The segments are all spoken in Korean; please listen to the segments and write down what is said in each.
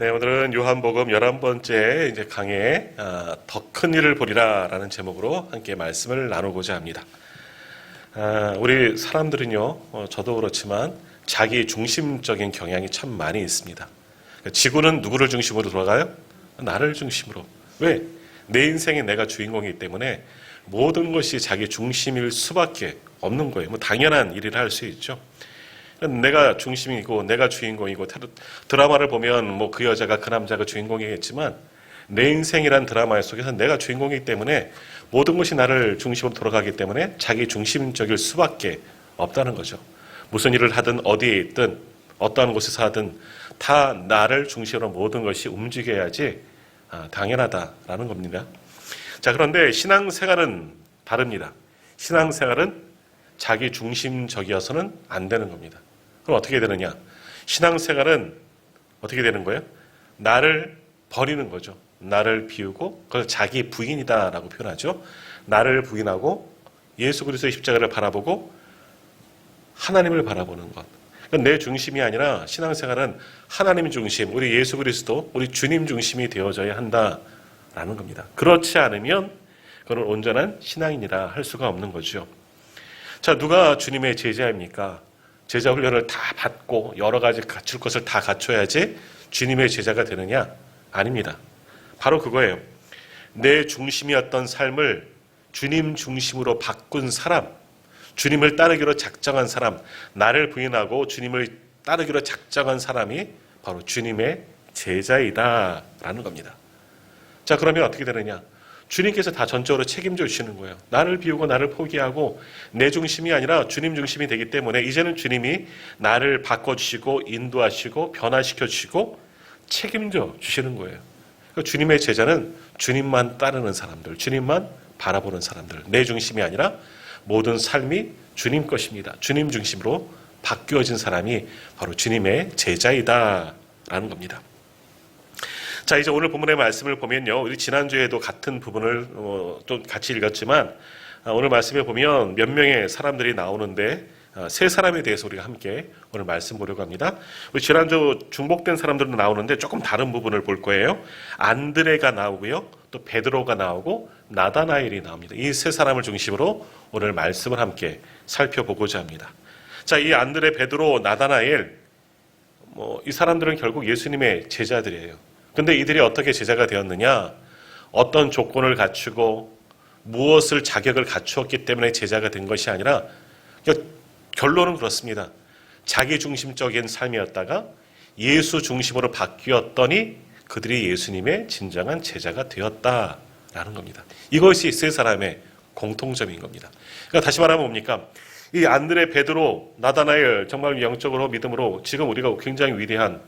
네, 오늘은 요한복음 11번째 이제 강의 더 큰 일을 보리라라는 제목으로 함께 말씀을 나누고자 합니다. 우리 사람들은요, 저도 그렇지만 자기 중심적인 경향이 참 많이 있습니다. 지구는 누구를 중심으로 돌아가요? 나를 중심으로. 왜? 내 인생에 내가 주인공이기 때문에 모든 것이 자기 중심일 수밖에 없는 거예요. 뭐 당연한 일이라 할 수 있죠. 내가 중심이고 내가 주인공이고 드라마를 보면 뭐 그 여자가 그 남자가 주인공이겠지만 내 인생이란 드라마 속에서 내가 주인공이기 때문에 모든 것이 나를 중심으로 돌아가기 때문에 자기 중심적일 수밖에 없다는 거죠. 무슨 일을 하든 어디에 있든 어떠한 곳에서 하든 다 나를 중심으로 모든 것이 움직여야지 당연하다라는 겁니다. 자, 그런데 신앙생활은 다릅니다. 신앙생활은 자기 중심적이어서는 안 되는 겁니다. 그럼 어떻게 되느냐? 신앙생활은 어떻게 되는 거예요? 나를 버리는 거죠. 나를 비우고 그걸 자기 부인이다라고 표현하죠. 나를 부인하고 예수 그리스도의 십자가를 바라보고 하나님을 바라보는 것. 그러니까 내 중심이 아니라 신앙생활은 하나님 중심, 우리 예수 그리스도, 우리 주님 중심이 되어져야 한다라는 겁니다. 그렇지 않으면 그건 온전한 신앙인이라 할 수가 없는 거죠. 자, 누가 주님의 제자입니까? 제자 훈련을 다 받고 여러 가지 갖출 것을 다 갖춰야지 주님의 제자가 되느냐? 아닙니다. 바로 그거예요. 내 중심이었던 삶을 주님 중심으로 바꾼 사람, 주님을 따르기로 작정한 사람, 나를 부인하고 주님을 따르기로 작정한 사람이 바로 주님의 제자이다라는 겁니다. 자, 그러면 어떻게 되느냐? 주님께서 다 전적으로 책임져 주시는 거예요. 나를 비우고 나를 포기하고 내 중심이 아니라 주님 중심이 되기 때문에 이제는 주님이 나를 바꿔주시고 인도하시고 변화시켜 주시고 책임져 주시는 거예요. 그러니까 주님의 제자는 주님만 따르는 사람들, 주님만 바라보는 사람들, 내 중심이 아니라 모든 삶이 주님 것입니다. 주님 중심으로 바뀌어진 사람이 바로 주님의 제자이다라는 겁니다. 자, 이제 오늘 본문의 말씀을 보면요, 우리 지난주에도 같은 부분을 또 같이 읽었지만 오늘 말씀에 보면 몇 명의 사람들이 나오는데 세 사람에 대해서 우리가 함께 오늘 말씀 보려고 합니다. 우리 지난주 중복된 사람들도 나오는데 조금 다른 부분을 볼 거예요. 안드레가 나오고요, 또 베드로가 나오고 나다나엘이 나옵니다. 이 세 사람을 중심으로 오늘 말씀을 함께 살펴보고자 합니다. 자, 이 안드레, 베드로, 나다나엘, 이 사람들은 결국 예수님의 제자들이에요. 근데 이들이 어떻게 제자가 되었느냐? 어떤 조건을 갖추고 무엇을 자격을 갖추었기 때문에 제자가 된 것이 아니라 결론은 그렇습니다. 자기 중심적인 삶이었다가 예수 중심으로 바뀌었더니 그들이 예수님의 진정한 제자가 되었다라는 겁니다. 이것이 세 사람의 공통점인 겁니다. 그러니까 다시 말하면 뭡니까? 이 안드레, 베드로, 나다나엘, 정말 영적으로 믿음으로 지금 우리가 굉장히 위대한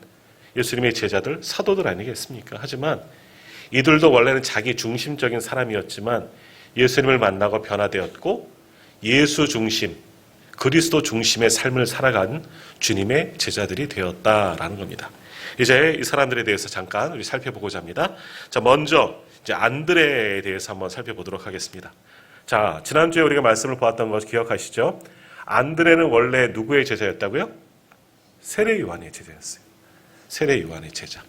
예수님의 제자들, 사도들 아니겠습니까? 하지만 이들도 원래는 자기 중심적인 사람이었지만 예수님을 만나고 변화되었고 예수 중심, 그리스도 중심의 삶을 살아간 주님의 제자들이 되었다라는 겁니다. 이제 이 사람들에 대해서 잠깐 우리 살펴보고자 합니다. 자, 먼저 이제 안드레에 대해서 한번 살펴보도록 하겠습니다. 자, 지난주에 우리가 말씀을 보았던 것 기억하시죠? 안드레는 원래 누구의 제자였다고요? 세례 요한의 제자였어요. 세례 요한의 제자.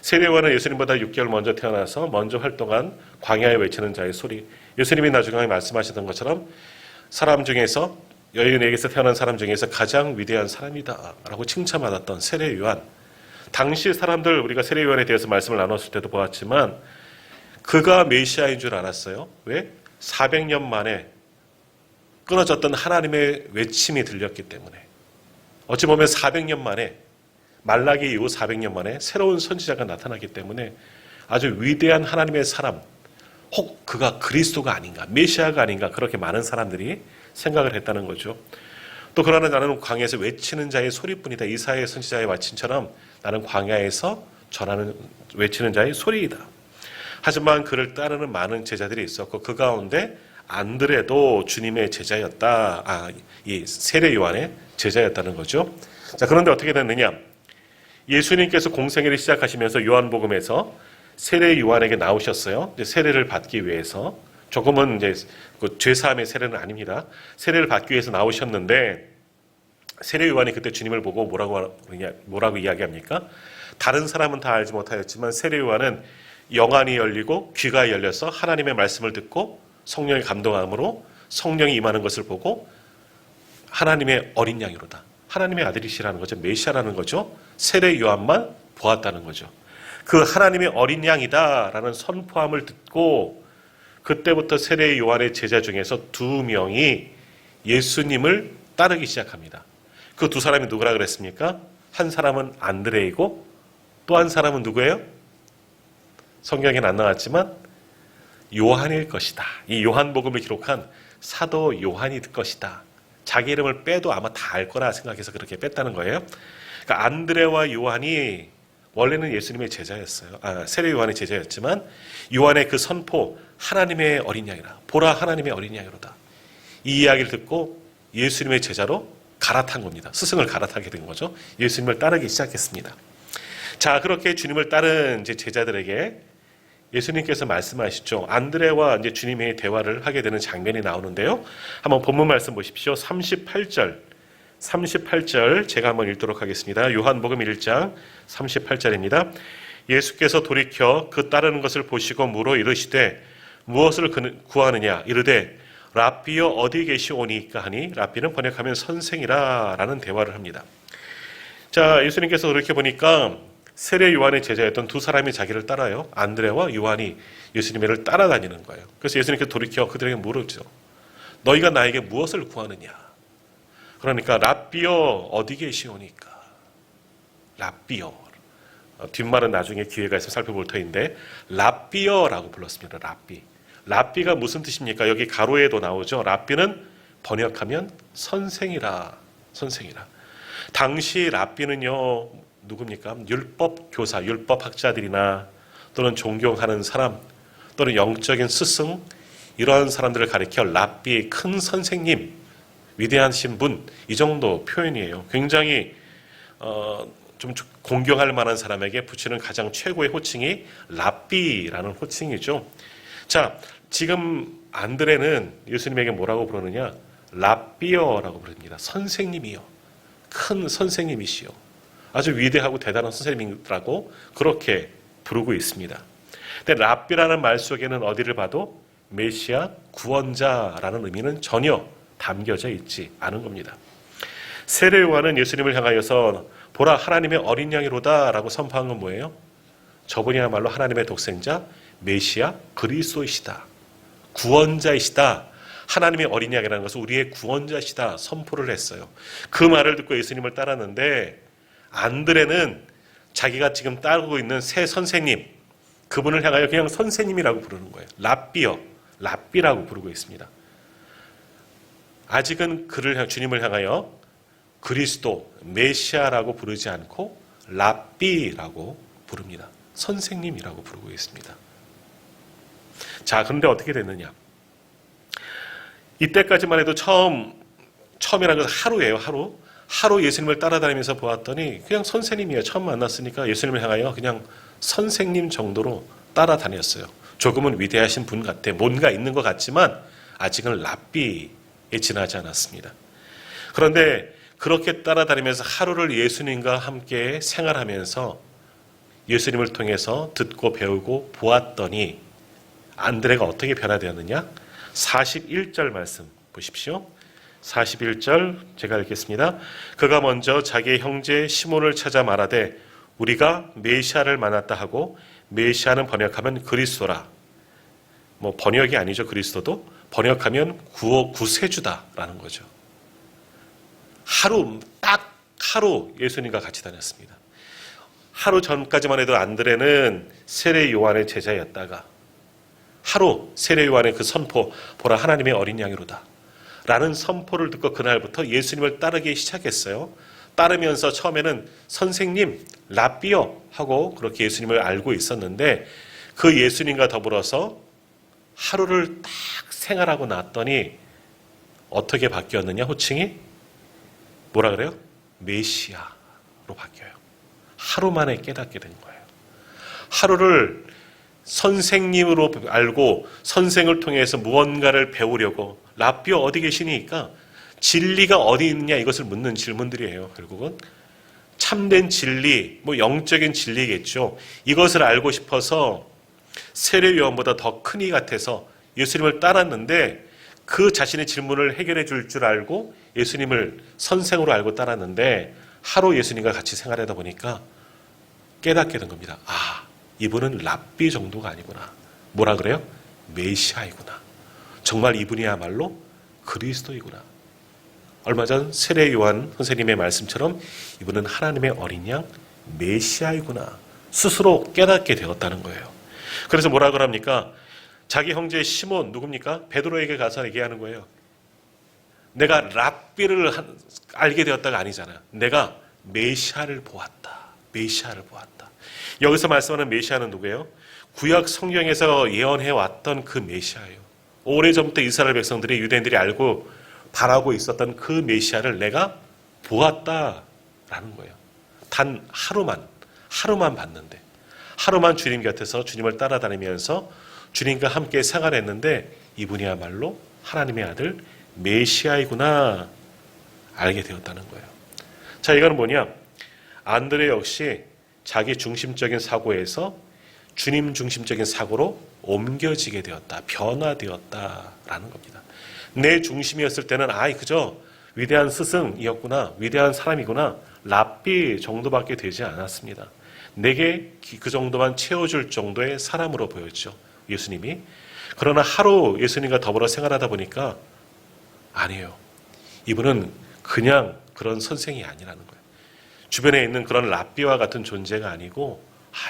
세례 요한은 예수님보다 6개월 먼저 태어나서 먼저 활동한 광야에 외치는 자의 소리. 예수님이 나중에 말씀하셨던 것처럼 사람 중에서, 여인에게서 태어난 사람 중에서 가장 위대한 사람이다 라고 칭찬받았던 세례 요한. 당시 사람들, 우리가 세례 요한에 대해서 말씀을 나눴을 때도 보았지만 그가 메시아인 줄 알았어요. 왜? 400년 만에 끊어졌던 하나님의 외침이 들렸기 때문에. 어찌 보면 400년 만에, 말라기 이후 400년 만에 새로운 선지자가 나타나기 때문에 아주 위대한 하나님의 사람, 혹 그가 그리스도가 아닌가, 메시아가 아닌가, 그렇게 많은 사람들이 생각을 했다는 거죠. 또 그러나 나는 광야에서 외치는 자의 소리뿐이다. 이사야 선지자의 외침처럼 나는 광야에서 전하는, 외치는 자의 소리이다. 하지만 그를 따르는 많은 제자들이 있었고 그 가운데 안드레도 주님의 제자였다. 이 세례 요한의 제자였다는 거죠. 자, 그런데 어떻게 됐느냐? 예수님께서 공생애를 시작하시면서 요한복음에서 세례 요한에게 나오셨어요. 이제 세례를 받기 위해서. 조금은 이제 그 죄사함의 세례는 아닙니다. 세례를 받기 위해서 나오셨는데 세례 요한이 그때 주님을 보고 뭐라고 이야기합니까? 다른 사람은 다 알지 못하였지만 세례 요한은 영안이 열리고 귀가 열려서 하나님의 말씀을 듣고 성령의 감동함으로 성령이 임하는 것을 보고 하나님의 어린 양이로다. 하나님의 아들이시라는 거죠. 메시아라는 거죠. 세례 요한만 보았다는 거죠. 그 하나님의 어린 양이다라는 선포함을 듣고 그때부터 세례 요한의 제자 중에서 2명이 예수님을 따르기 시작합니다. 그 2사람이 누구라 그랬습니까? 한 사람은 안드레이고 또 한 사람은 누구예요? 성경에는 안 나왔지만 요한일 것이다. 이 요한복음을 기록한 사도 요한일 것이다. 자기 이름을 빼도 아마 다 알 거라 생각해서 그렇게 뺐다는 거예요. 그러니까 안드레와 요한이 원래는 예수님의 제자였어요. 세례 요한의 제자였지만 요한의 그 선포, 하나님의 어린 양이라. 보라 하나님의 어린 양이로다. 이 이야기를 듣고 예수님의 제자로 갈아탄 겁니다. 스승을 갈아타게 된 거죠. 예수님을 따르기 시작했습니다. 자, 그렇게 주님을 따른 이제 제자들에게 예수님께서 말씀하시죠. 안드레와 이제 주님의 대화를 하게 되는 장면이 나오는데요. 한번 본문 말씀 보십시오. 38절 제가 한번 읽도록 하겠습니다. 요한복음 1장 38절입니다. 예수께서 돌이켜 그 따르는 것을 보시고 물어 이르시되 무엇을 구하느냐 이르되 랍비여 어디 계시오니까 하니 랍비는 번역하면 선생이라 라는 대화를 합니다. 자, 예수님께서 그렇게 보니까 세례 요한의 제자였던 2사람이 자기를 따라요. 안드레와 요한이 예수님을 따라다니는 거예요. 그래서 예수님께서 돌이켜 그들에게 물었죠. 너희가 나에게 무엇을 구하느냐? 그러니까 랍비여 어디 계시오니까. 랍비여. 뒷말은 나중에 기회가 있으면 살펴볼 터인데 랍비여라고 불렀습니다. 랍비. 랍비가 무슨 뜻입니까? 여기 가로에도 나오죠. 랍비는 번역하면 선생이라. 선생이라. 당시 랍비는요. 누굽니까? 율법 교사, 율법 학자들이나 또는 존경하는 사람 또는 영적인 스승 이러한 사람들을 가리켜 랍비, 큰 선생님, 위대하신 분 이 정도 표현이에요. 굉장히 좀 공경할 만한 사람에게 붙이는 가장 최고의 호칭이 랍비라는 호칭이죠. 자, 지금 안드레는 예수님에게 뭐라고 부르느냐? 랍비어라고 부릅니다. 선생님이요. 큰 선생님이시요. 아주 위대하고 대단한 선생님이라고 그렇게 부르고 있습니다. 근데 랍비라는 말 속에는 어디를 봐도 메시아, 구원자라는 의미는 전혀 담겨져 있지 않은 겁니다. 세례 요한은 예수님을 향하여서 보라 하나님의 어린 양이로다 라고 선포한 건 뭐예요? 저분이야말로 하나님의 독생자, 메시아, 그리스도이시다. 구원자이시다. 하나님의 어린 양이라는 것은 우리의 구원자시다 선포를 했어요. 그 말을 듣고 예수님을 따랐는데 안드레는 자기가 지금 따르고 있는 새 선생님, 그분을 향하여 그냥 선생님이라고 부르는 거예요. 랍비요, 랍비라고 부르고 있습니다. 아직은 주님을 향하여 그리스도, 메시아라고 부르지 않고 랍비라고 부릅니다. 선생님이라고 부르고 있습니다. 자, 그런데 어떻게 됐느냐? 이때까지만 해도 처음이라는 것은 하루예요, 하루. 하루 예수님을 따라다니면서 보았더니 그냥 선생님이에요. 처음 만났으니까 예수님을 향하여 그냥 선생님 정도로 따라다녔어요. 조금은 위대하신 분 같아. 뭔가 있는 것 같지만 아직은 랍비에 지나지 않았습니다. 그런데 그렇게 따라다니면서 하루를 예수님과 함께 생활하면서 예수님을 통해서 듣고 배우고 보았더니 안드레가 어떻게 변화되었느냐? 41절 말씀 보십시오. 41절 제가 읽겠습니다. 그가 먼저 자기의 형제 시몬을 찾아 말하되 우리가 메시아를 만났다 하고 메시아는 번역하면 그리스도라. 뭐 번역이 아니죠. 그리스도도 번역하면 구세주다라는 거죠. 딱 하루 예수님과 같이 다녔습니다. 하루 전까지만 해도 안드레는 세례 요한의 제자였다가 하루 세례 요한의 그 선포 보라 하나님의 어린 양이로다 라는 선포를 듣고 그날부터 예수님을 따르기 시작했어요. 따르면서 처음에는 선생님, 랍비요 하고 그렇게 예수님을 알고 있었는데 그 예수님과 더불어서 하루를 딱 생활하고 났더니 어떻게 바뀌었느냐? 호칭이 뭐라 그래요? 메시아로 바뀌어요. 하루 만에 깨닫게 된 거예요. 하루를 선생님으로 알고 선생을 통해서 무언가를 배우려고 랍비어 어디 계시니까 진리가 어디 있느냐 이것을 묻는 질문들이에요. 결국은 참된 진리, 영적인 진리겠죠. 이것을 알고 싶어서 세례 요한보다 더 큰 이 같아서 예수님을 따랐는데 그 자신의 질문을 해결해 줄 줄 알고 예수님을 선생으로 알고 따랐는데 하루 예수님과 같이 생활하다 보니까 깨닫게 된 겁니다. 이분은 랍비 정도가 아니구나. 뭐라 그래요? 메시아이구나. 정말 이분이야말로 그리스도이구나. 얼마 전 세례 요한 선생님의 말씀처럼 이분은 하나님의 어린 양 메시아이구나. 스스로 깨닫게 되었다는 거예요. 그래서 뭐라 그럽니까? 자기 형제 시몬 누굽니까? 베드로에게 가서 얘기하는 거예요. 내가 랍비를 알게 되었다가 아니잖아요. 내가 메시아를 보았다. 메시아를 보았다. 여기서 말씀하는 메시아는 누구예요? 구약 성경에서 예언해 왔던 그 메시아예요. 오래전부터 이스라엘 백성들이 유대인들이 알고 바라고 있었던 그 메시아를 내가 보았다라는 거예요. 단 하루만 봤는데 하루만 주님 곁에서 주님을 따라다니면서 주님과 함께 생활했는데 이분이야말로 하나님의 아들 메시아이구나 알게 되었다는 거예요. 자, 이거는 뭐냐? 안드레 역시 자기 중심적인 사고에서 주님 중심적인 사고로 옮겨지게 되었다. 변화되었다라는 겁니다. 내 중심이었을 때는 그저 위대한 스승이었구나. 위대한 사람이구나. 랍비 정도밖에 되지 않았습니다. 내게 그 정도만 채워줄 정도의 사람으로 보였죠. 예수님이. 그러나 하루 예수님과 더불어 생활하다 보니까 아니에요. 이분은 그냥 그런 선생이 아니라는 거예요. 주변에 있는 그런 랍비와 같은 존재가 아니고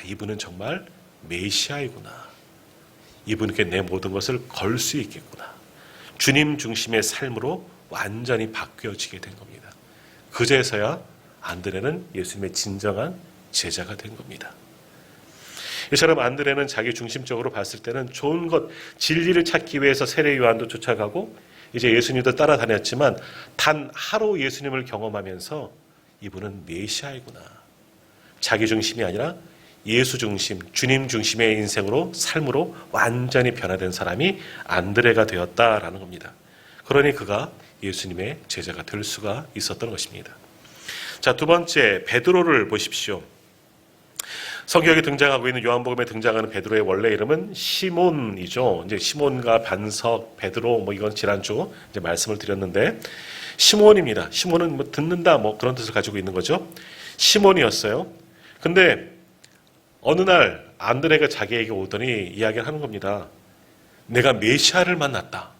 이분은 정말 메시아이구나. 이분께 내 모든 것을 걸 수 있겠구나. 주님 중심의 삶으로 완전히 바뀌어지게 된 겁니다. 그제서야 안드레는 예수님의 진정한 제자가 된 겁니다. 이처럼 안드레는 자기 중심적으로 봤을 때는 좋은 것, 진리를 찾기 위해서 세례 요한도 쫓아가고 이제 예수님도 따라다녔지만 단 하루 예수님을 경험하면서 이분은 메시아이구나. 자기 중심이 아니라 예수 중심, 주님 중심의 인생으로, 삶으로 완전히 변화된 사람이 안드레가 되었다라는 겁니다. 그러니 그가 예수님의 제자가 될 수가 있었던 것입니다. 자, 두 번째, 베드로를 보십시오. 성경에 등장하고 있는 요한복음에 등장하는 베드로의 원래 이름은 시몬이죠. 이제 시몬과 반석, 베드로 이건 지난주 이제 말씀을 드렸는데 시몬입니다. 시몬은 듣는다 그런 뜻을 가지고 있는 거죠. 시몬이었어요. 근데 어느 날 안드레가 자기에게 오더니 이야기를 하는 겁니다. 내가 메시아를 만났다.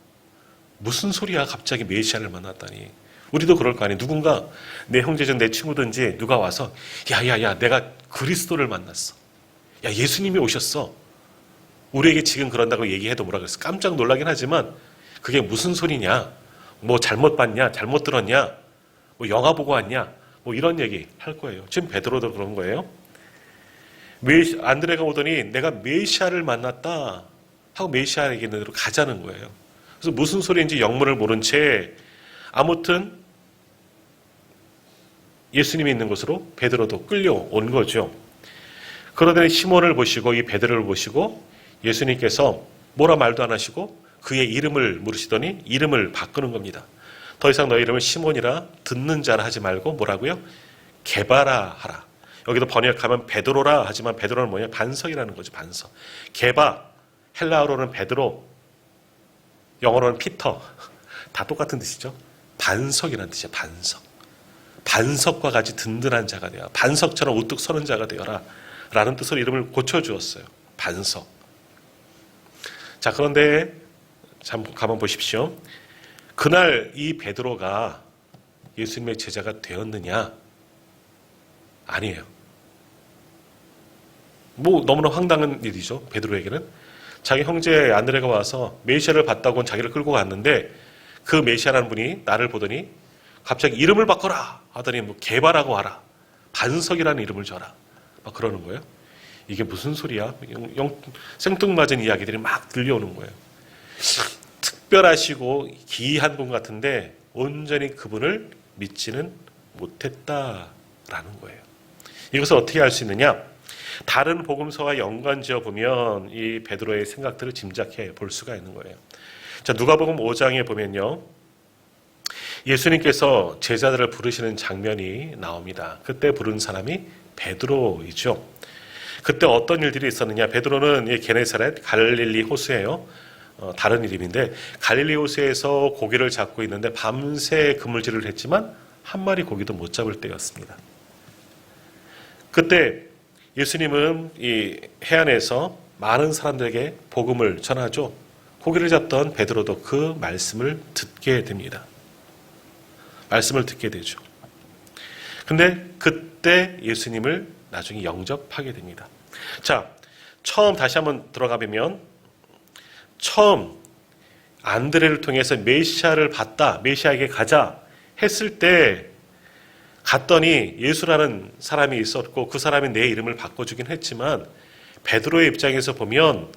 무슨 소리야? 갑자기 메시아를 만났다니. 우리도 그럴 거 아니에요. 누군가 내 형제든 내 친구든지 누가 와서 야야야 내가 그리스도를 만났어. 야 예수님이 오셨어. 우리에게 지금 그런다고 얘기해도 뭐라 그랬어. 깜짝 놀라긴 하지만 그게 무슨 소리냐. 잘못 봤냐. 잘못 들었냐. 영화 보고 왔냐. 이런 얘기 할 거예요. 지금 베드로도 그런 거예요. 안드레가 오더니 내가 메시아를 만났다 하고 메시아에게 있는 대로 가자는 거예요. 그래서 무슨 소리인지 영문을 모른 채 아무튼 예수님이 있는 곳으로 베드로도 끌려온 거죠. 그러더니 시몬을 보시고 이 베드로를 보시고 예수님께서 뭐라 말도 안 하시고 그의 이름을 물으시더니 이름을 바꾸는 겁니다. 더 이상 너희 이름을 시몬이라 듣는 자라 하지 말고 뭐라고요? 게바라 하라. 여기도 번역하면 베드로라 하지만 베드로는 뭐냐? 반석이라는 거죠. 반석. 게바, 헬라어로는 베드로, 영어로는 피터. 다 똑같은 뜻이죠. 반석이라는 뜻이야. 반석. 반석과 같이 든든한 자가 되어라. 반석처럼 우뚝 서는 자가 되어라. 라는 뜻으로 이름을 고쳐주었어요. 반석. 자, 그런데 잠깐 가만 보십시오. 그날 이 베드로가 예수님의 제자가 되었느냐? 아니에요. 너무나 황당한 일이죠. 베드로에게는. 자기 형제 안드레가 와서 메시아를 봤다고 자기를 끌고 갔는데 그 메시아라는 분이 나를 보더니 갑자기 이름을 바꿔라 하더니 게바라고 하라. 반석이라는 이름을 줘라. 그러는 거예요. 이게 무슨 소리야? 생뚱맞은 이야기들이 막 들려오는 거예요. 특별하시고 기이한 분 같은데 온전히 그분을 믿지는 못했다라는 거예요. 이것을 어떻게 알 수 있느냐? 다른 복음서와 연관지어 보면 이 베드로의 생각들을 짐작해 볼 수가 있는 거예요. 자, 누가복음 5장에 보면요. 예수님께서 제자들을 부르시는 장면이 나옵니다. 그때 부른 사람이 베드로이죠. 그때 어떤 일들이 있었느냐. 베드로는 이 게네사렛 갈릴리 호수예요. 다른 이름인데 갈릴리 호수에서 고기를 잡고 있는데 밤새 그물질을 했지만 한 마리 고기도 못 잡을 때였습니다. 그때 예수님은 이 해안에서 많은 사람들에게 복음을 전하죠. 고기를 잡던 베드로도 그 말씀을 듣게 됩니다. 말씀을 듣게 되죠. 근데 그때 예수님을 나중에 영접하게 됩니다. 자, 처음 다시 한번 들어가 보면 처음 안드레를 통해서 메시아를 봤다, 메시아에게 가자 했을 때 갔더니 예수라는 사람이 있었고 그 사람이 내 이름을 바꿔주긴 했지만 베드로의 입장에서 보면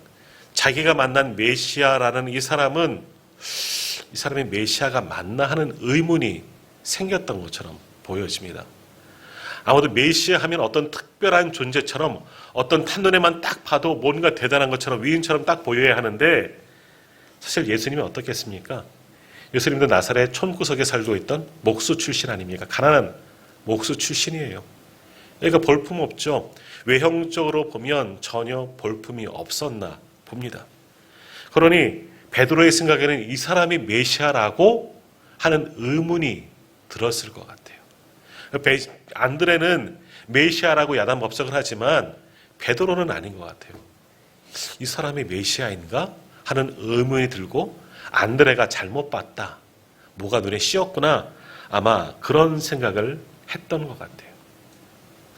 자기가 만난 메시아라는 이 사람이 메시아가 맞나 하는 의문이 생겼던 것처럼 보여집니다. 아무도 메시아 하면 어떤 특별한 존재처럼 어떤 한눈에만 딱 봐도 뭔가 대단한 것처럼 위인처럼 딱 보여야 하는데 사실 예수님은 어떻겠습니까? 예수님도 나사렛 촌구석에 살고 있던 목수 출신 아닙니까? 가난한 목수 출신이에요. 그러니까 볼품 없죠. 외형적으로 보면 전혀 볼품이 없었나 봅니다. 그러니 베드로의 생각에는 이 사람이 메시아라고 하는 의문이 들었을 것 같아요. 안드레는 메시아라고 야단법석을 하지만 베드로는 아닌 것 같아요. 이 사람이 메시아인가 하는 의문이 들고 안드레가 잘못 봤다. 뭐가 눈에 씌었구나. 아마 그런 생각을 했던 것 같아요.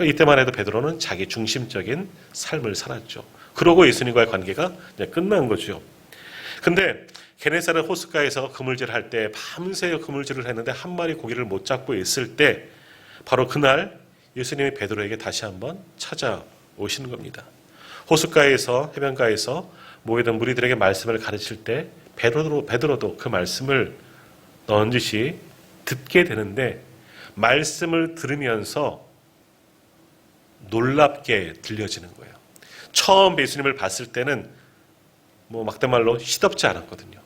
이때만 해도 베드로는 자기 중심적인 삶을 살았죠. 그러고 예수님과의 관계가 끝난 거죠. 근데 게네사렛 호숫가에서 그물질을 할 때 밤새 그물질을 했는데 한 마리 고기를 못 잡고 있을 때 바로 그날 예수님이 베드로에게 다시 한번 찾아오시는 겁니다. 호숫가에서 해변가에서 모이던 무리들에게 말씀을 가르칠 때 베드로도 그 말씀을 넌지시 듣게 되는데 말씀을 들으면서 놀랍게 들려지는 거예요. 처음 예수님을 봤을 때는 막대 말로 시덥지 않았거든요.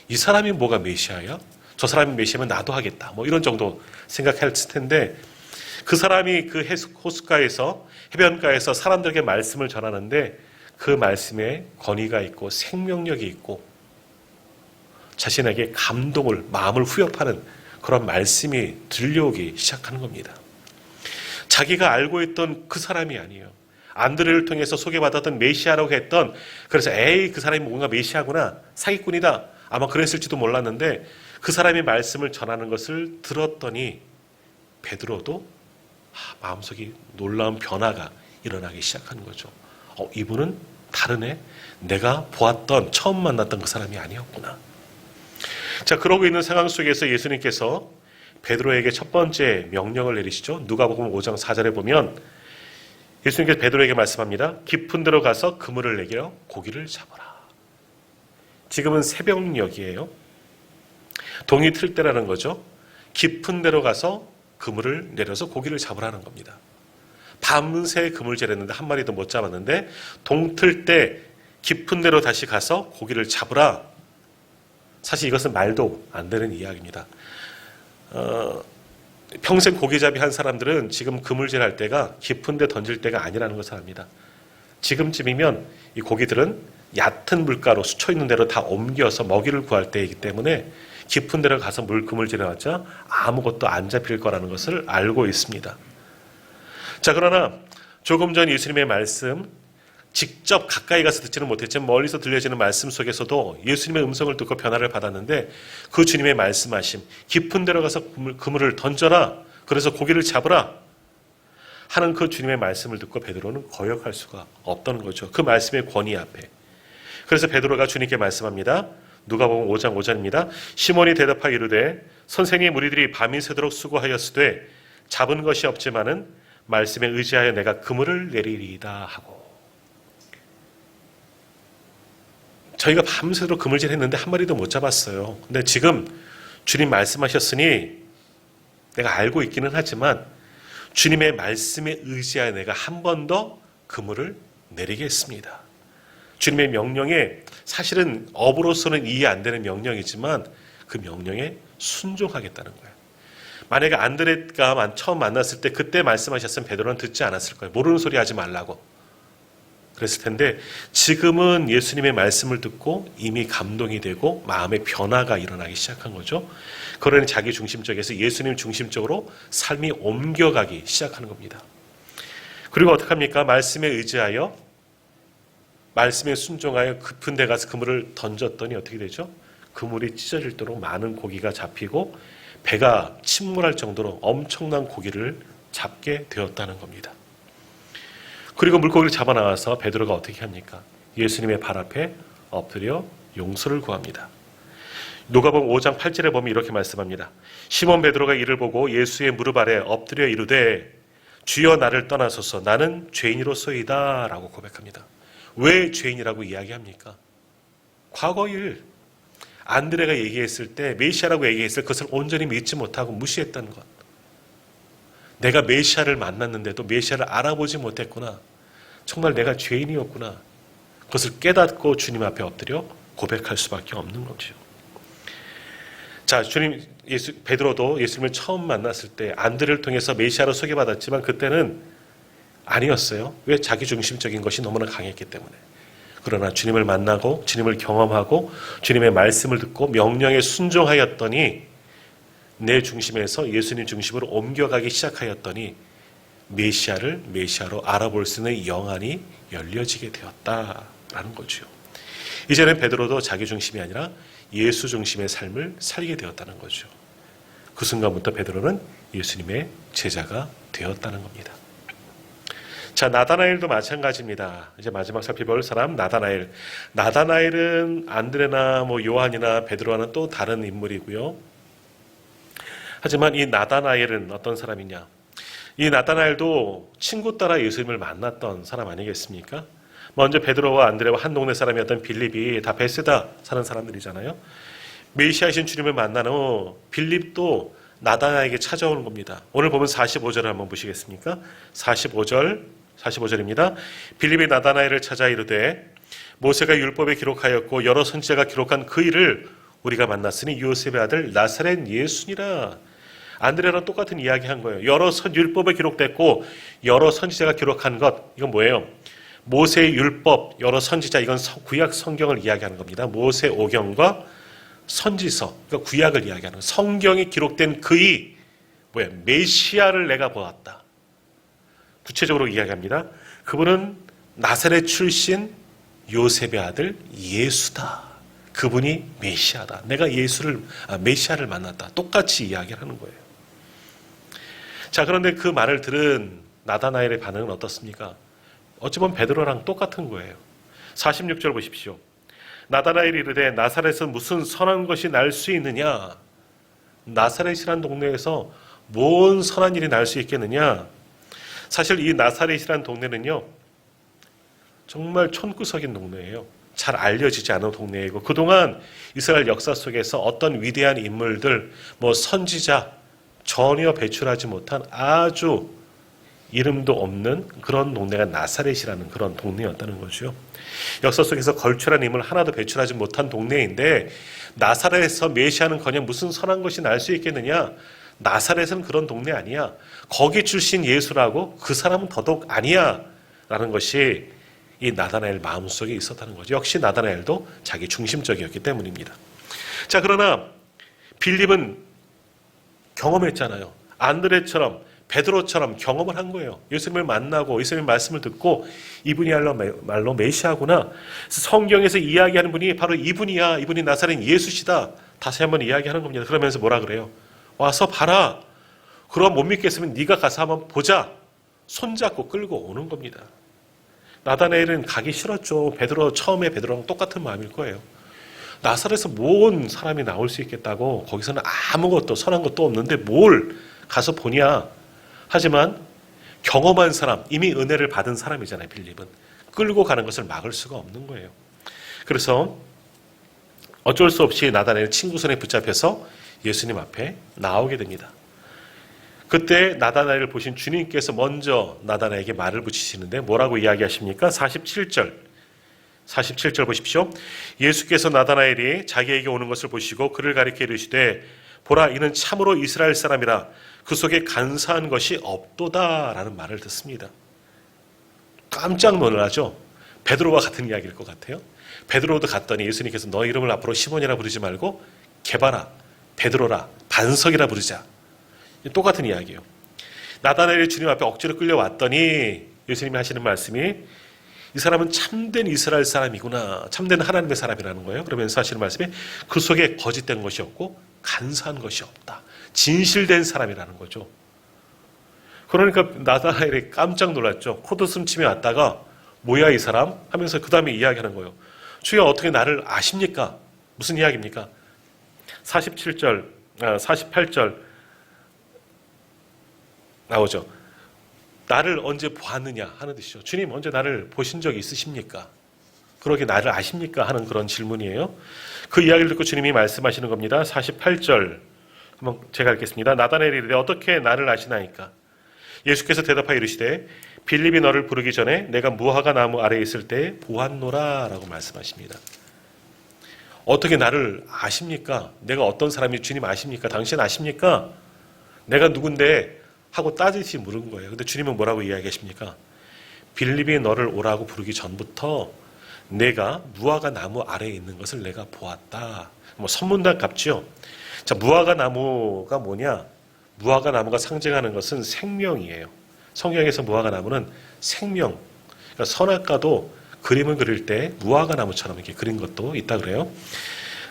이 사람이 뭐가 메시아야? 저 사람이 메시아면 나도 하겠다. 이런 정도 생각했을 텐데 그 사람이 그 호숫가에서 해변가에서 사람들에게 말씀을 전하는데 그 말씀에 권위가 있고 생명력이 있고 자신에게 감동을 마음을 후협하는 그런 말씀이 들려오기 시작하는 겁니다. 자기가 알고 있던 그 사람이 아니에요. 안드레를 통해서 소개받았던 메시아라고 했던 그래서 그 사람이 뭔가 메시아구나 사기꾼이다 아마 그랬을지도 몰랐는데 그 사람이 말씀을 전하는 것을 들었더니 베드로도 마음속에 놀라운 변화가 일어나기 시작하는 거죠. 이분은 다르네. 내가 보았던 처음 만났던 그 사람이 아니었구나. 자, 그러고 있는 상황 속에서 예수님께서 베드로에게 첫 번째 명령을 내리시죠. 누가복음 5장 4절에 보면 예수님께서 베드로에게 말씀합니다. 깊은 데로 가서 그물을 내겨 고기를 잡아라. 지금은 새벽녘이에요. 동이 틀 때라는 거죠. 깊은 데로 가서 그물을 내려서 고기를 잡으라는 겁니다. 밤새 그물질 했는데 한 마리도 못 잡았는데 동틀 때 깊은 데로 다시 가서 고기를 잡으라. 사실 이것은 말도 안 되는 이야기입니다. 평생 고기잡이 한 사람들은 지금 그물질 할 때가 깊은 데 던질 때가 아니라는 것을 압니다. 지금쯤이면 이 고기들은 얕은 물가로 수초 있는 대로 다 옮겨서 먹이를 구할 때이기 때문에 깊은 데로 가서 그물질해 왔자 아무것도 안 잡힐 거라는 것을 알고 있습니다. 자, 그러나 조금 전 예수님의 말씀, 직접 가까이 가서 듣지는 못했지만 멀리서 들려지는 말씀 속에서도 예수님의 음성을 듣고 변화를 받았는데 그 주님의 말씀하심, 깊은 데로 가서 그물을 던져라, 그래서 고기를 잡으라 하는 그 주님의 말씀을 듣고 베드로는 거역할 수가 없던 거죠. 그 말씀의 권위 앞에. 그래서 베드로가 주님께 말씀합니다. 누가복음 5장 5절입니다. 시몬이 대답하여 이르되 선생님, 우리들이 밤이 새도록 수고하였으되 잡은 것이 없지만은 말씀에 의지하여 내가 그물을 내리리이다 하고. 저희가 밤새도록 그물질 했는데 한 마리도 못 잡았어요. 근데 지금 주님 말씀하셨으니 내가 알고 있기는 하지만 주님의 말씀에 의지하여 내가 한 번 더 그물을 내리겠습니다. 주님의 명령에 사실은 업으로서는 이해 안 되는 명령이지만 그 명령에 순종하겠다는 거예요. 만약에 안드레가 처음 만났을 때 그때 말씀하셨으면 베드로는 듣지 않았을 거예요. 모르는 소리 하지 말라고 그랬을 텐데, 지금은 예수님의 말씀을 듣고 이미 감동이 되고 마음의 변화가 일어나기 시작한 거죠. 그러니 자기 중심적에서 예수님 중심적으로 삶이 옮겨가기 시작하는 겁니다. 그리고 어떡합니까? 말씀에 의지하여, 말씀에 순종하여 깊은 데 가서 그물을 던졌더니 어떻게 되죠? 그물이 찢어질도록 많은 고기가 잡히고 배가 침몰할 정도로 엄청난 고기를 잡게 되었다는 겁니다. 그리고 물고기를 잡아 나가서 베드로가 어떻게 합니까? 예수님의 발 앞에 엎드려 용서를 구합니다. 누가복음 5장 8절에 보면 이렇게 말씀합니다. 시몬 베드로가 이를 보고 예수의 무릎 아래 엎드려 이르되 주여 나를 떠나소서 나는 죄인이로소이다 라고 고백합니다. 왜 죄인이라고 이야기합니까? 과거 일, 안드레가 얘기했을 때 메시아라고 얘기했을 그것을 온전히 믿지 못하고 무시했다는 것. 내가 메시아를 만났는데도 메시아를 알아보지 못했구나. 정말 내가 죄인이었구나. 그것을 깨닫고 주님 앞에 엎드려 고백할 수밖에 없는 거죠. 자, 베드로도 예수님을 처음 만났을 때 안드레를 통해서 메시아로 소개받았지만 그때는 아니었어요. 왜? 자기 중심적인 것이 너무나 강했기 때문에. 그러나 주님을 만나고 주님을 경험하고 주님의 말씀을 듣고 명령에 순종하였더니 내 중심에서 예수님 중심으로 옮겨가기 시작하였더니 메시아를 메시아로 알아볼 수 있는 영안이 열려지게 되었다라는 거죠. 이제는 베드로도 자기 중심이 아니라 예수 중심의 삶을 살게 되었다는 거죠. 그 순간부터 베드로는 예수님의 제자가 되었다는 겁니다. 자, 나다나엘도 마찬가지입니다. 이제 마지막 살펴볼 사람 나다나엘. 나다나엘은 안드레나 요한이나 베드로와는 또 다른 인물이고요. 하지만 이 나다나엘은 어떤 사람이냐? 이 나다나엘도 친구 따라 예수님을 만났던 사람 아니겠습니까? 먼저 베드로와 안드레와 한 동네 사람이었던 빌립이 다 베세다 사는 사람들이잖아요. 메시아이신 주님을 만난 후 빌립도 나다나엘에게 찾아오는 겁니다. 오늘 보면 45절을 한번 보시겠습니까? 45절입니다. 빌립이 나다나엘을 찾아 이르되 모세가 율법에 기록하였고 여러 선지자가 기록한 그 일을 우리가 만났으니 요셉의 아들 나사렛 예수니라. 안드레랑 똑같은 이야기 한 거예요. 여러 율법에 기록됐고 여러 선지자가 기록한 것, 이건 뭐예요? 모세의 율법, 여러 선지자, 이건 구약 성경을 이야기하는 겁니다. 모세 오경과 선지서, 그러니까 구약을 이야기하는 성경이 기록된 그의 메시아를 내가 보았다. 구체적으로 이야기합니다. 그분은 나사렛 출신 요셉의 아들 예수다. 그분이 메시아다. 내가 메시아를 만났다. 똑같이 이야기를 하는 거예요. 자, 그런데 그 말을 들은 나다나엘의 반응은 어떻습니까? 어찌 보면 베드로랑 똑같은 거예요. 46절 보십시오. 나다나엘이 이르되 나사렛은 무슨 선한 것이 날 수 있느냐? 나사렛이란 동네에서 뭔 선한 일이 날 수 있겠느냐? 사실 이 나사렛이란 동네는요, 정말 촌구석인 동네예요. 잘 알려지지 않은 동네이고 그동안 이스라엘 역사 속에서 어떤 위대한 인물들, 선지자 전혀 배출하지 못한 아주 이름도 없는 그런 동네가 나사렛이라는 그런 동네였다는 거죠. 역사 속에서 걸출한 인물 하나도 배출하지 못한 동네인데 나사렛에서 메시아는커녕 무슨 선한 것이 날 수 있겠느냐? 나사렛은 그런 동네 아니야. 거기 출신 예수라고 그 사람은 더더욱 아니야. 라는 것이 이 나다나엘 마음속에 있었다는 거죠. 역시 나다나엘도 자기 중심적이었기 때문입니다. 자, 그러나 빌립은 경험했잖아요. 안드레처럼 베드로처럼 경험을 한 거예요. 예수님을 만나고 예수님의 말씀을 듣고 이분이야말로 메시아구나. 성경에서 이야기하는 분이 바로 이분이야. 이분이 나사렛 예수시다. 다시 한번 이야기하는 겁니다. 그러면서 뭐라 그래요? 와서 봐라. 그럼 못 믿겠으면 네가 가서 한번 보자. 손잡고 끌고 오는 겁니다. 나다나엘은 가기 싫었죠. 처음에 베드로랑 똑같은 마음일 거예요. 나사렛에서 뭔 사람이 나올 수 있겠다고, 거기서는 아무것도 선한 것도 없는데 뭘 가서 보냐. 하지만 경험한 사람, 이미 은혜를 받은 사람이잖아요. 빌립은 끌고 가는 것을 막을 수가 없는 거예요. 그래서 어쩔 수 없이 나다나엘 친구 손에 붙잡혀서 예수님 앞에 나오게 됩니다. 그때 나다나엘을 보신 주님께서 먼저 나다나엘에게 말을 붙이시는데 뭐라고 이야기하십니까? 47절 보십시오. 예수께서 나다나엘이 자기에게 오는 것을 보시고 그를 가리켜 이르시되 보라, 이는 참으로 이스라엘 사람이라 그 속에 간사한 것이 없도다라는 말을 듣습니다. 깜짝 놀라죠. 베드로와 같은 이야기일 것 같아요. 베드로도 갔더니 예수님께서 너 이름을 앞으로 시몬이라 부르지 말고 게바라, 베드로라, 반석이라 부르자. 똑같은 이야기예요. 나다나엘이 주님 앞에 억지로 끌려왔더니 예수님이 하시는 말씀이 이 사람은 참된 이스라엘 사람이구나, 참된 하나님의 사람이라는 거예요. 그러면서 하시는 말씀이 그 속에 거짓된 것이 없고 간사한 것이 없다, 진실된 사람이라는 거죠. 그러니까 나다나엘이 깜짝 놀랐죠. 코도 숨치며 왔다가 뭐야 이 사람? 하면서 그 다음에 이야기하는 거예요. 주여 어떻게 나를 아십니까? 무슨 이야기입니까? 48절 나오죠. 나를 언제 보았느냐 하는 뜻이죠. 주님 언제 나를 보신 적이 있으십니까? 그러게 나를 아십니까? 하는 그런 질문이에요. 그 이야기를 듣고 주님이 말씀하시는 겁니다. 48절 한번 제가 읽겠습니다. 나다나엘이 이르되 어떻게 나를 아시나이까? 예수께서 대답하여 이르시되 빌립이 너를 부르기 전에 내가 무화과 나무 아래에 있을 때 보았노라 라고 말씀하십니다. 어떻게 나를 아십니까? 내가 어떤 사람이 주님 아십니까? 당신 아십니까? 내가 누군데? 하고 따지시 물은 거예요. 근데 주님은 뭐라고 이야기하십니까? 빌립이 너를 오라고 부르기 전부터 내가 무화과 나무 아래에 있는 것을 내가 보았다. 뭐 선문답 같죠? 자, 무화과 나무가 뭐냐? 무화과 나무가 상징하는 것은 생명이에요. 성경에서 무화과 나무는 생명. 그러니까 선악과도 그림을 그릴 때 무화과 나무처럼 이렇게 그린 것도 있다 그래요.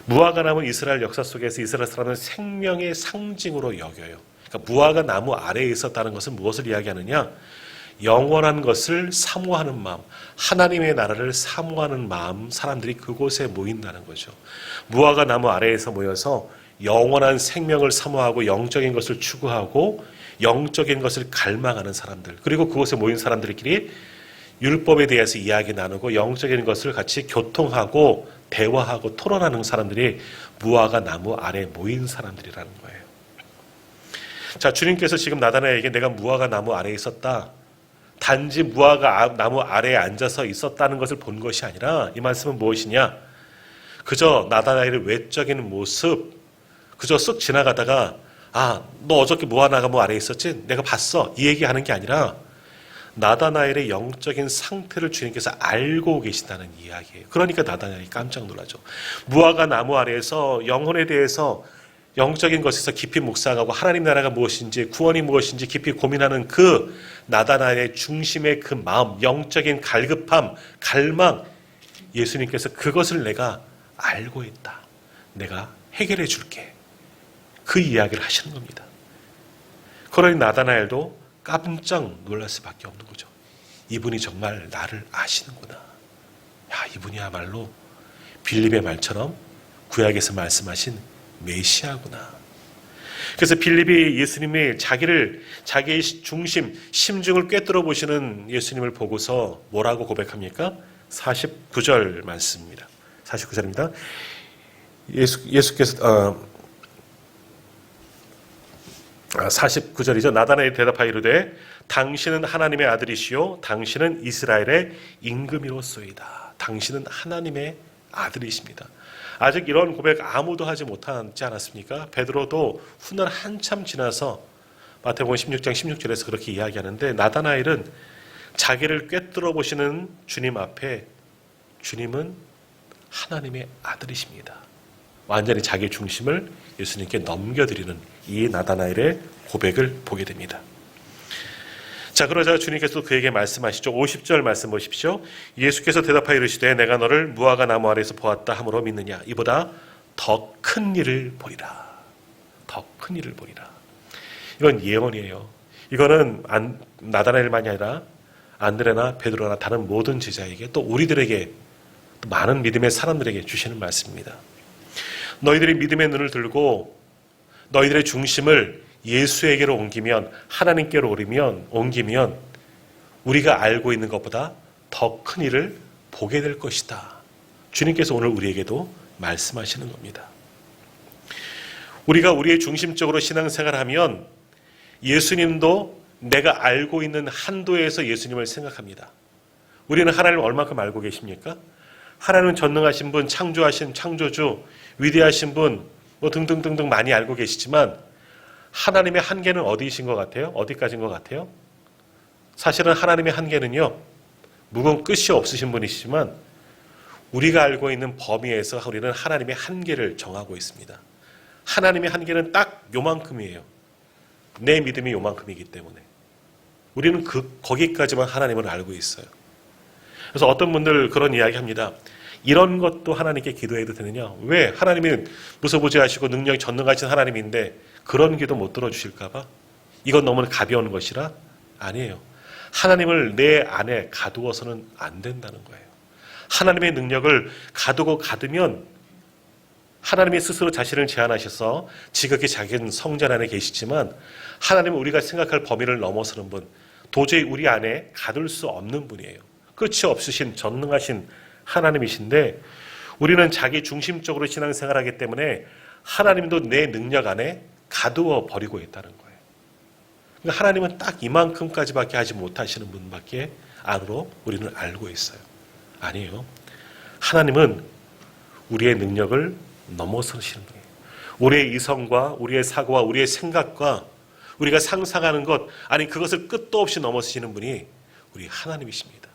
무화과 나무는 이스라엘 역사 속에서 이스라엘 사람은 생명의 상징으로 여겨요. 그러니까 무화과 나무 아래에 있었다는 것은 무엇을 이야기하느냐? 영원한 것을 사모하는 마음, 하나님의 나라를 사모하는 마음, 사람들이 그곳에 모인다는 거죠. 무화과 나무 아래에서 모여서 영원한 생명을 사모하고 영적인 것을 추구하고 영적인 것을 갈망하는 사람들, 그리고 그곳에 모인 사람들끼리 율법에 대해서 이야기 나누고 영적인 것을 같이 교통하고 대화하고 토론하는 사람들이 무화과 나무 아래에 모인 사람들이라는 거예요. 자, 주님께서 지금 나다나엘에게 내가 무화과 나무 아래에 있었다, 단지 무화과 나무 아래에 앉아서 있었다는 것을 본 것이 아니라 이 말씀은 무엇이냐? 그저 나다나엘의 외적인 모습, 그저 쓱 지나가다가 너 어저께 무화과 나무 아래에 있었지? 내가 봤어. 이 얘기하는 게 아니라 나다나엘의 영적인 상태를 주님께서 알고 계신다는 이야기예요. 그러니까 나다나엘이 깜짝 놀라죠. 무화과 나무 아래에서 영혼에 대해서 영적인 것에서 깊이 묵상하고 하나님 나라가 무엇인지 구원이 무엇인지 깊이 고민하는 그 나다나엘의 중심의 그 마음, 영적인 갈급함, 갈망, 예수님께서 그것을 내가 알고 있다, 내가 해결해 줄게, 그 이야기를 하시는 겁니다. 그러니 나다나엘도 깜짝 놀랄 수밖에 없는 거죠. 이분이 정말 나를 아시는구나. 이분이야말로 빌립의 말처럼 구약에서 말씀하신 메시아구나. 그래서 빌립이 예수님이 자기의 중심, 심중을 꿰뚫어 보시는 예수님을 보고서 뭐라고 고백합니까? 49절 말씀입니다. 49절입니다. 예수께서 49절이죠. 나다나엘이 대답하여 이르되 당신은 하나님의 아들이시요 당신은 이스라엘의 임금이로소이다. 당신은 하나님의 아들이십니다. 아직 이런 고백 아무도 하지 못하지 않았습니까? 베드로도 훗날 한참 지나서 마태복음 16장 16절에서 그렇게 이야기하는데, 나다나엘은 자기를 꿰뚫어 보시는 주님 앞에 주님은 하나님의 아들이십니다. 완전히 자기 중심을 예수님께 넘겨드리는 이 나다나엘의 고백을 보게 됩니다. 자, 그러자 주님께서 그에게 말씀하시죠. 50절 말씀 보십시오. 예수께서 대답하여 이르시되 내가 너를 무화과 나무 아래에서 보았다 함으로 믿느냐? 이보다 더 큰 일을 보리라. 더 큰 일을 보리라. 이건 예언이에요. 이거는 나다나엘만이 아니라 안드레나 베드로나 다른 모든 제자에게, 또 우리들에게, 또 많은 믿음의 사람들에게 주시는 말씀입니다. 너희들이 믿음의 눈을 들고 너희들의 중심을 예수에게로 옮기면, 하나님께로 옮기면 우리가 알고 있는 것보다 더 큰 일을 보게 될 것이다. 주님께서 오늘 우리에게도 말씀하시는 겁니다. 우리가 우리의 중심적으로 신앙생활을 하면 예수님도 내가 알고 있는 한도에서 예수님을 생각합니다. 우리는 하나님을 얼마큼 알고 계십니까? 하나님은 전능하신 분, 창조하신 창조주, 위대하신 분, 뭐 등등등등 많이 알고 계시지만 하나님의 한계는 어디이신 것 같아요? 어디까지인 것 같아요? 사실은 하나님의 한계는요, 무거운 끝이 없으신 분이시지만 우리가 알고 있는 범위에서 우리는 하나님의 한계를 정하고 있습니다. 하나님의 한계는 딱 요만큼이에요. 내 믿음이 요만큼이기 때문에 우리는 거기까지만 하나님을 알고 있어요. 그래서 어떤 분들 그런 이야기 합니다. 이런 것도 하나님께 기도해도 되느냐? 왜? 하나님은 무소부지하시고 능력이 전능하신 하나님인데 그런 기도 못 들어주실까 봐? 이건 너무 가벼운 것이라? 아니에요. 하나님을 내 안에 가두어서는 안 된다는 거예요. 하나님의 능력을 가두면 하나님이 스스로 자신을 제한하셔서 지극히 작은 성전 안에 계시지만 하나님은 우리가 생각할 범위를 넘어서는 분, 도저히 우리 안에 가둘 수 없는 분이에요. 끝이 없으신 전능하신 하나님이신데 우리는 자기 중심적으로 신앙생활하기 때문에 하나님도 내 능력 안에 가두어 버리고 있다는 거예요. 그러니까 하나님은 딱 이만큼까지밖에 하지 못하시는 분밖에 안으로 우리는 알고 있어요. 아니에요. 하나님은 우리의 능력을 넘어서시는 분이에요. 우리의 이성과 우리의 사고와 우리의 생각과 우리가 상상하는 것, 아니 그것을 끝도 없이 넘어서시는 분이 우리 하나님이십니다.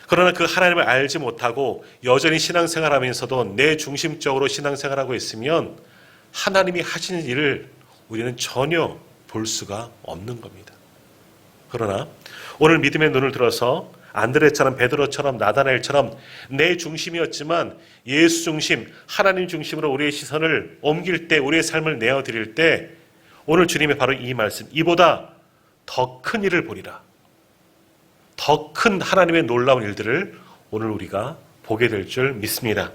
그러나 그 하나님을 알지 못하고 여전히 신앙생활하면서도 내 중심적으로 신앙생활하고 있으면 하나님이 하시는 일을 우리는 전혀 볼 수가 없는 겁니다. 그러나 오늘 믿음의 눈을 들어서 안드레처럼 베드로처럼 나다나엘처럼 내 중심이었지만 예수 중심, 하나님 중심으로 우리의 시선을 옮길 때, 우리의 삶을 내어드릴 때 오늘 주님의 바로 이 말씀, 이보다 더 큰 일을 보리라. 더 큰 하나님의 놀라운 일들을 오늘 우리가 보게 될 줄 믿습니다.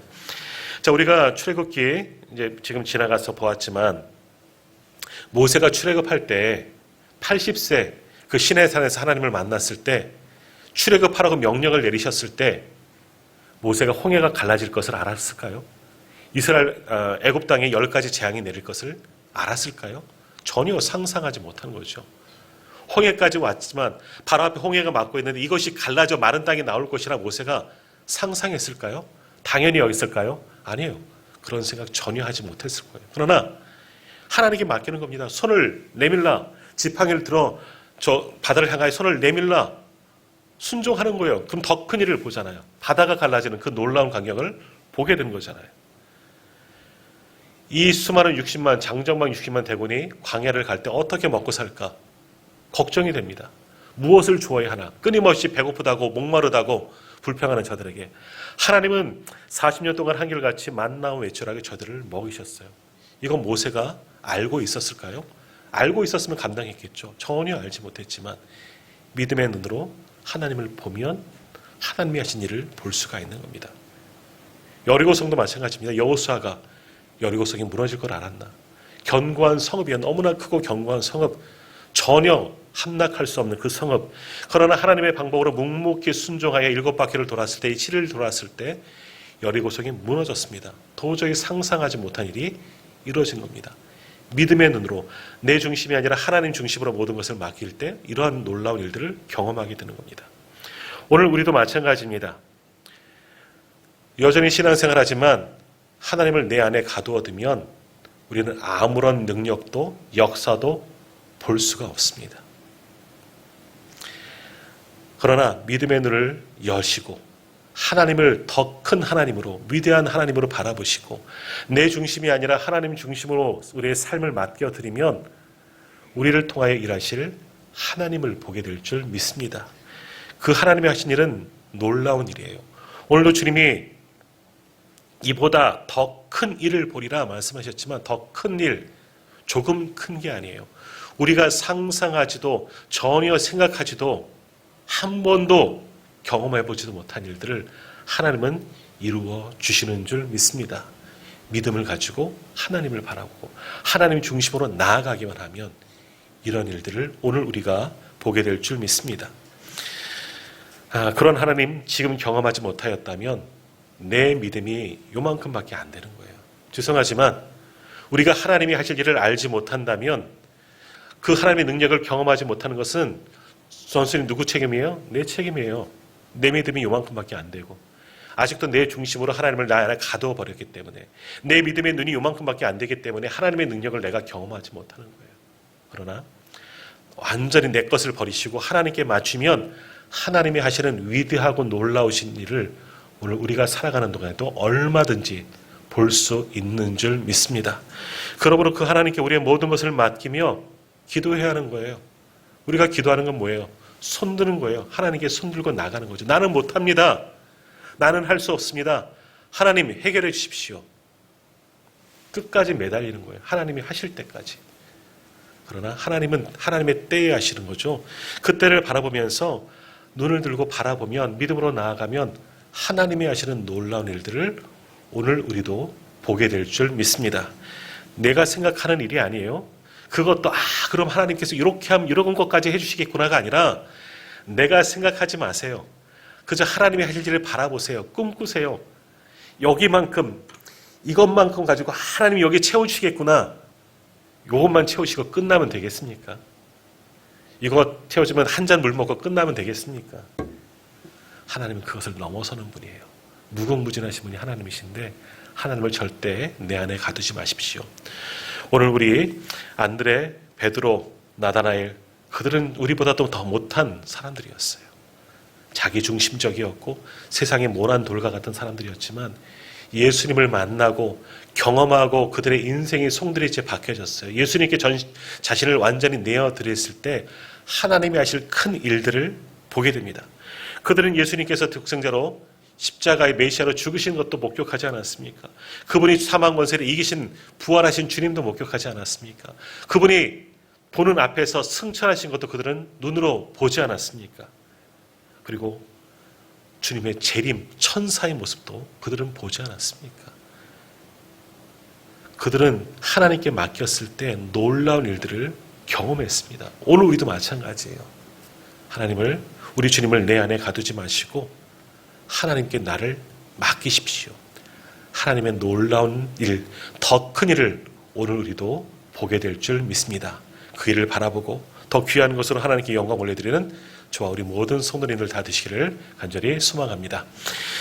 자, 우리가 출애굽기 이제 지금 지나가서 보았지만 모세가 출애굽할 때 80세 그 시내산에서 하나님을 만났을 때 출애굽하라고 명령을 내리셨을 때 모세가 홍해가 갈라질 것을 알았을까요? 이스라엘 애굽 땅에 10가지 재앙이 내릴 것을 알았을까요? 전혀 상상하지 못한 거죠. 홍해까지 왔지만 바로 앞에 홍해가 막고 있는데 이것이 갈라져 마른 땅이 나올 것이라 모세가 상상했을까요? 당연히 여겼을까요? 아니에요. 그런 생각 전혀 하지 못했을 거예요. 그러나 하나님께 맡기는 겁니다. 손을 내밀라. 지팡이를 들어 저 바다를 향하여 손을 내밀라. 순종하는 거예요. 그럼 더 큰 일을 보잖아요. 바다가 갈라지는 그 놀라운 광경을 보게 되는 거잖아요. 이 수많은 60만, 장정방 60만 대군이 광야를 갈 때 어떻게 먹고 살까? 걱정이 됩니다. 무엇을 주어야 하나? 끊임없이 배고프다고 목마르다고 불평하는 저들에게 하나님은 40년 동안 한결같이 만나와 외출하게 저들을 먹이셨어요. 이건 모세가 알고 있었을까요? 알고 있었으면 감당했겠죠. 전혀 알지 못했지만 믿음의 눈으로 하나님을 보면 하나님이 하신 일을 볼 수가 있는 겁니다. 여리고성도 마찬가지입니다. 여호수아가 여리고성이 무너질 걸 알았나? 견고한 성읍이야. 너무나 크고 견고한 성읍. 전혀 함락할 수 없는 그 성읍. 그러나 하나님의 방법으로 묵묵히 순종하여 7바퀴를 돌았을 때, 7일 돌았을 때 여리고성이 무너졌습니다. 도저히 상상하지 못한 일이 이루어진 겁니다. 믿음의 눈으로 내 중심이 아니라 하나님 중심으로 모든 것을 맡길 때 이러한 놀라운 일들을 경험하게 되는 겁니다. 오늘 우리도 마찬가지입니다. 여전히 신앙생활하지만 하나님을 내 안에 가두어두면 우리는 아무런 능력도 역사도 볼 수가 없습니다. 그러나 믿음의 눈을 여시고 하나님을 더 큰 하나님으로, 위대한 하나님으로 바라보시고 내 중심이 아니라 하나님 중심으로 우리의 삶을 맡겨드리면 우리를 통하여 일하실 하나님을 보게 될 줄 믿습니다. 그 하나님이 하신 일은 놀라운 일이에요. 오늘도 주님이 이보다 더 큰 일을 보리라 말씀하셨지만 더 큰 일, 조금 큰 게 아니에요. 우리가 상상하지도 전혀 생각하지도 한 번도 경험해보지도 못한 일들을 하나님은 이루어 주시는 줄 믿습니다. 믿음을 가지고 하나님을 바라보고 하나님 중심으로 나아가기만 하면 이런 일들을 오늘 우리가 보게 될 줄 믿습니다. 그런 하나님 지금 경험하지 못하였다면 내 믿음이 요만큼밖에 안 되는 거예요. 죄송하지만 우리가 하나님이 하실 일을 알지 못한다면 그 하나님의 능력을 경험하지 못하는 것은 선생님 누구 책임이에요? 내 책임이에요. 내 믿음이 요만큼밖에 안 되고 아직도 내 중심으로 하나님을 나 안에 가두어 버렸기 때문에 내 믿음의 눈이 요만큼밖에 안 되기 때문에 하나님의 능력을 내가 경험하지 못하는 거예요. 그러나 완전히 내 것을 버리시고 하나님께 맞추면 하나님이 하시는 위대하고 놀라우신 일을 오늘 우리가 살아가는 동안에도 얼마든지 볼 수 있는 줄 믿습니다. 그러므로 그 하나님께 우리의 모든 것을 맡기며 기도해야 하는 거예요. 우리가 기도하는 건 뭐예요? 손드는 거예요. 하나님께 손들고 나가는 거죠. 나는 못합니다. 나는 할 수 없습니다. 하나님 해결해 주십시오. 끝까지 매달리는 거예요. 하나님이 하실 때까지. 그러나 하나님은 하나님의 때에 하시는 거죠. 그 때를 바라보면서 눈을 들고 바라보면 믿음으로 나아가면 하나님이 하시는 놀라운 일들을 오늘 우리도 보게 될 줄 믿습니다. 내가 생각하는 일이 아니에요. 그것도 그럼 하나님께서 이렇게 하면 이런 것까지 해주시겠구나가 아니라 내가 생각하지 마세요. 그저 하나님이 하실 일을 바라보세요. 꿈꾸세요. 여기만큼 이것만큼 가지고 하나님이 여기 채워주시겠구나. 이것만 채우시고 끝나면 되겠습니까? 이거 채워주면 한 잔 물 먹고 끝나면 되겠습니까? 하나님은 그것을 넘어서는 분이에요. 무궁무진하신 분이 하나님이신데 하나님을 절대 내 안에 가두지 마십시오. 오늘 우리 안드레, 베드로, 나다나엘 그들은 우리보다도 더 못한 사람들이었어요. 자기중심적이었고 세상의 모난 돌과 같은 사람들이었지만 예수님을 만나고 경험하고 그들의 인생이 송두리째 바뀌어졌어요. 예수님께 자신을 완전히 내어드렸을 때 하나님이 하실 큰 일들을 보게 됩니다. 그들은 예수님께서 독생자로 십자가의 메시아로 죽으신 것도 목격하지 않았습니까? 그분이 사망 권세를 이기신 부활하신 주님도 목격하지 않았습니까? 그분이 보는 앞에서 승천하신 것도 그들은 눈으로 보지 않았습니까? 그리고 주님의 재림, 천사의 모습도 그들은 보지 않았습니까? 그들은 하나님께 맡겼을 때 놀라운 일들을 경험했습니다. 오늘 우리도 마찬가지예요. 하나님을, 우리 주님을 내 안에 가두지 마시고 하나님께 나를 맡기십시오. 하나님의 놀라운 일, 더 큰 일을 오늘 우리도 보게 될 줄 믿습니다. 그 일을 바라보고 더 귀한 것으로 하나님께 영광 올려드리는 저와 우리 모든 성도님들 다 되시기를 간절히 소망합니다.